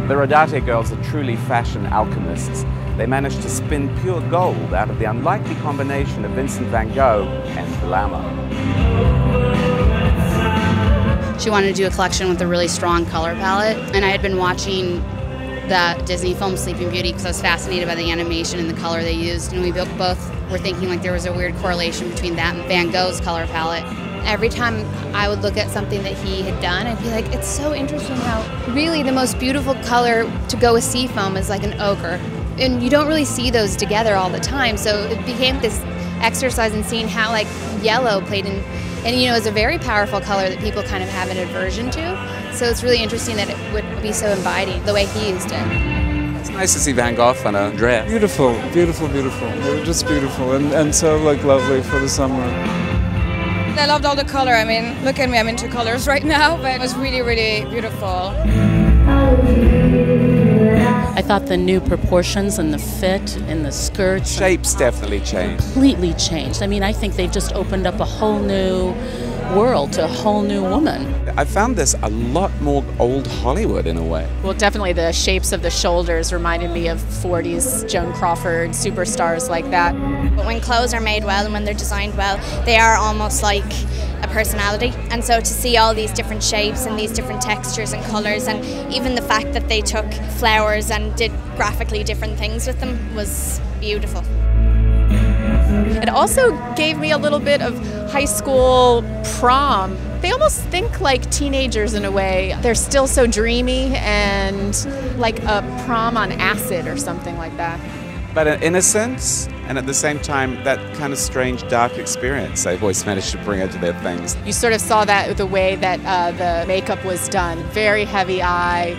The Rodarte girls are truly fashion alchemists. They managed to spin pure gold out of the unlikely combination of Vincent van Gogh and glamour. She wanted to do a collection with a really strong color palette, and I had been watching that Disney film Sleeping Beauty because I was fascinated by the animation and the color they used, and we both were thinking like there was a weird correlation between that and Van Gogh's color palette. Every time I would look at something that he had done, I'd be like, it's so interesting how really the most beautiful color to go with seafoam is like an ochre. And you don't really see those together all the time, so it became this exercise in seeing how like yellow played in, and you know, it's a very powerful color that people kind of have an aversion to. So it's really interesting that it would be so inviting the way he used it. It's nice to see Van Gogh on a dress. Beautiful, beautiful, beautiful. They were just beautiful and so like lovely for the summer. I loved all the color. I mean, look at me, I'm into colors right now, but it was really, really beautiful. I thought the new proportions and the fit and the skirts. Shapes definitely changed. Completely changed. I mean, I think they've just opened up a whole new world to a whole new woman. I found this a lot more old Hollywood in a way. Well, definitely the shapes of the shoulders reminded me of 40s Joan Crawford, superstars like that. But when clothes are made well and when they're designed well, they are almost like a personality. And so to see all these different shapes and these different textures and colours, and even the fact that they took flowers and did graphically different things with them was beautiful. It also gave me a little bit of high school prom. They almost think like teenagers in a way. They're still so dreamy and like a prom on acid or something like that. But an innocence, and at the same time, that kind of strange, dark experience. They've always managed to bring into their things. You sort of saw that with the way that the makeup was done. Very heavy eye.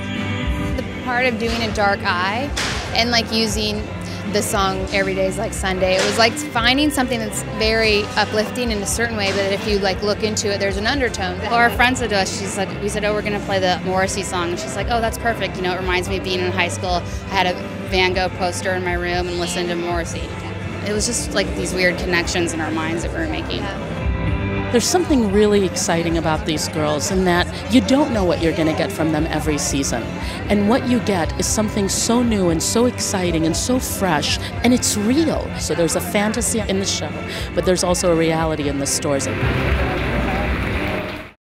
The part of doing a dark eye and like using the song Every Day's Like Sunday, it was like finding something that's very uplifting in a certain way, but if you like look into it, there's an undertone. Well, our friend said to us, we said, oh, we're going to play the Morrissey song, and she's like, oh, that's perfect. You know, it reminds me of being in high school. I had a Van Gogh poster in my room and listened to Morrissey. It was just like these weird connections in our minds that we were making. There's something really exciting about these girls in that you don't know what you're going to get from them every season. And what you get is something so new and so exciting and so fresh, and it's real. So there's a fantasy in the show, but there's also a reality in the stores.